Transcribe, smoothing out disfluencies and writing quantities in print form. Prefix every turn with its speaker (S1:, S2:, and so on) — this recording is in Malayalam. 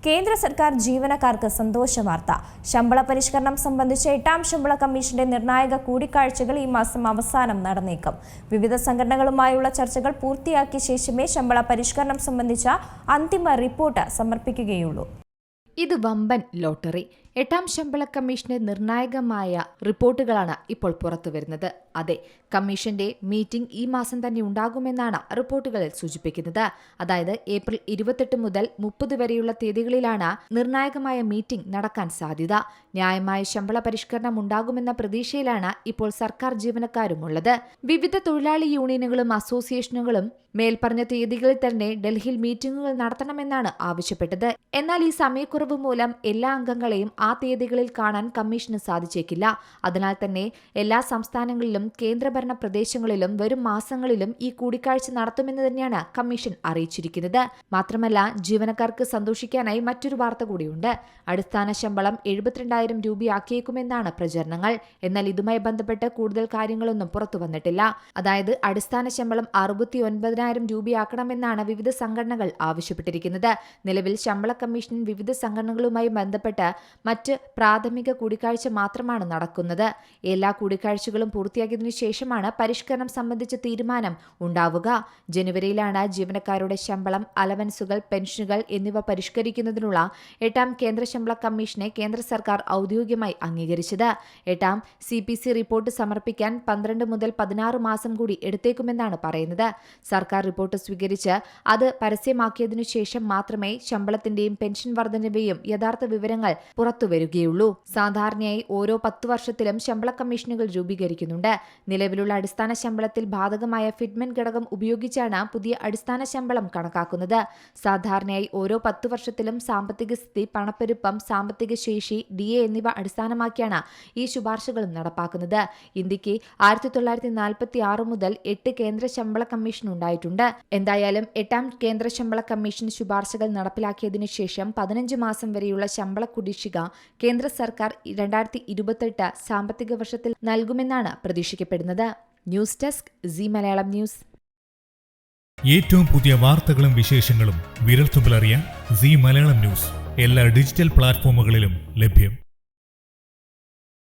S1: കേന്ദ്ര സർക്കാർ ജീവനക്കാർക്ക് സന്തോഷ വാർത്ത. ശമ്പള പരിഷ്കരണം സംബന്ധിച്ച് 8ാം ശമ്പള കമ്മീഷന്റെ നിർണായക കൂടിക്കാഴ്ചകൾ ഈ മാസം അവസാനം നടന്നേക്കും. വിവിധ സംഘടനകളുമായുള്ള ചർച്ചകൾ പൂർത്തിയാക്കിയ ശേഷമേ ശമ്പള പരിഷ്കരണം സംബന്ധിച്ച അന്തിമ റിപ്പോർട്ട് സമർപ്പിക്കുകയുള്ളൂ.
S2: ഇത് വമ്പൻ ലോട്ടറി. 8ാം ശമ്പള കമ്മീഷന്റെ നിർണായകമായ റിപ്പോർട്ടുകളാണ് ഇപ്പോൾ പുറത്തുവരുന്നത്. അതെ, കമ്മീഷന്റെ മീറ്റിംഗ് ഈ മാസം തന്നെ ഉണ്ടാകുമെന്നാണ് റിപ്പോർട്ടുകളിൽ സൂചിപ്പിക്കുന്നത്. അതായത് ഏപ്രിൽ 28 മുതൽ 30 വരെയുള്ള തീയതികളിലാണ് നിർണായകമായ മീറ്റിംഗ് നടക്കാൻ സാധ്യത. ന്യായമായ ശമ്പള പരിഷ്കരണം ഉണ്ടാകുമെന്ന പ്രതീക്ഷയിലാണ് ഇപ്പോൾ സർക്കാർ ജീവനക്കാരുമുള്ളത്. വിവിധ തൊഴിലാളി യൂണിയനുകളും അസോസിയേഷനുകളും മേൽപ്പറഞ്ഞ തീയതികളിൽ തന്നെ ഡൽഹിയിൽ മീറ്റിംഗുകൾ നടത്തണമെന്നാണ് ആവശ്യപ്പെട്ടത്. എന്നാൽ ഈ സമയക്കുറവ് മൂലം എല്ലാ അംഗങ്ങളെയും ആ തീയതികളിൽ കാണാൻ കമ്മീഷന് സാധിച്ചേക്കില്ല. അതിനാൽ തന്നെ എല്ലാ സംസ്ഥാനങ്ങളിലും കേന്ദ്രഭരണ പ്രദേശങ്ങളിലും വരും മാസങ്ങളിലും ഈ കൂടിക്കാഴ്ച നടത്തുമെന്ന് തന്നെയാണ് കമ്മീഷൻ അറിയിച്ചിരിക്കുന്നത്. മാത്രമല്ല, ജീവനക്കാർക്ക് സന്തോഷിക്കാനായി മറ്റൊരു വാർത്ത കൂടിയുണ്ട്. അടിസ്ഥാന ശമ്പളം 72,000 രൂപയാക്കിയേക്കുമെന്നാണ് പ്രചരണങ്ങൾ. എന്നാൽ ഇതുമായി ബന്ധപ്പെട്ട് കൂടുതൽ കാര്യങ്ങളൊന്നും പുറത്തു വന്നിട്ടില്ല. അതായത് അടിസ്ഥാന ശമ്പളം 69,000 രൂപയാക്കണമെന്നാണ് വിവിധ സംഘടനകൾ ആവശ്യപ്പെട്ടിരിക്കുന്നത്. നിലവിൽ ശമ്പള കമ്മീഷൻ വിവിധ സംഘടനകളുമായി ബന്ധപ്പെട്ട് മറ്റ് പ്രാഥമിക കൂടിക്കാഴ്ച മാത്രമാണ് നടക്കുന്നത്. എല്ലാ കൂടിക്കാഴ്ചകളും പൂർത്തിയാക്കിയതിനു ശേഷമാണ് പരിഷ്കരണം സംബന്ധിച്ച തീരുമാനം ഉണ്ടാവുക. ജനുവരിയിലാണ് ജീവനക്കാരുടെ ശമ്പളം, അലവൻസുകൾ, പെൻഷനുകൾ എന്നിവ പരിഷ്കരിക്കുന്നതിനുള്ള 8ാം കേന്ദ്ര ശമ്പള കമ്മീഷനെ കേന്ദ്ര സർക്കാർ ഔദ്യോഗികമായി അംഗീകരിച്ചത്. 8ാം CPC റിപ്പോർട്ട് സമർപ്പിക്കാൻ 12 മുതൽ 16 മാസം കൂടി എടുത്തേക്കുമെന്നാണ് പറയുന്നത്. സർക്കാർ റിപ്പോർട്ട് സ്വീകരിച്ച് അത് പരസ്യമാക്കിയതിനു ശേഷം മാത്രമേ ശമ്പളത്തിന്റെയും പെൻഷൻ വർധനവിന്റെയും യഥാർത്ഥ വിവരങ്ങൾ പുറത്തുവരികയുള്ളൂ. സാധാരണയായി ഓരോ 10 വർഷത്തിലും ശമ്പള കമ്മീഷനുകൾ രൂപീകരിക്കുന്നുണ്ട്. നിലവിലുള്ള അടിസ്ഥാന ശമ്പളത്തിൽ ബാധകമായ ഫിറ്റ്മെന്റ് ഘടകം ഉപയോഗിച്ചാണ് പുതിയ അടിസ്ഥാന ശമ്പളം കണക്കാക്കുന്നത്. സാധാരണയായി ഓരോ 10 വർഷത്തിലും സാമ്പത്തിക സ്ഥിതി, പണപ്പെരുപ്പം, സാമ്പത്തിക ശേഷി, DA എന്നിവ അടിസ്ഥാനമാക്കിയാണ് ഈ ശുപാർശകളും നടപ്പാക്കുന്നത്. ഇന്ത്യക്ക് 1946 മുതൽ 8 കേന്ദ്ര ശമ്പള കമ്മീഷൻ ഉണ്ടായിട്ടുണ്ട്. എന്തായാലും 8ാം കേന്ദ്ര ശമ്പള കമ്മീഷൻ ശുപാർശകൾ നടപ്പിലാക്കിയതിനു ശേഷം 15 മാസം വരെയുള്ള ശമ്പള കുടിശ്ശിക കേന്ദ്ര സർക്കാർ 2028 സാമ്പത്തിക വർഷത്തിൽ നൽകുമെന്നാണ് പ്രതീക്ഷിക്കപ്പെടുന്നത്. News desk C Malayalam news.
S3: ഏറ്റവും പുതിയ വാർത്തകളും വിശേഷങ്ങളും വിരൽത്തുമ്പിലറിയാൻ സി മലയാളം ന്യൂസ് എല്ലാ ഡിജിറ്റൽ പ്ലാറ്റ്ഫോമുകളിലും ലഭ്യം.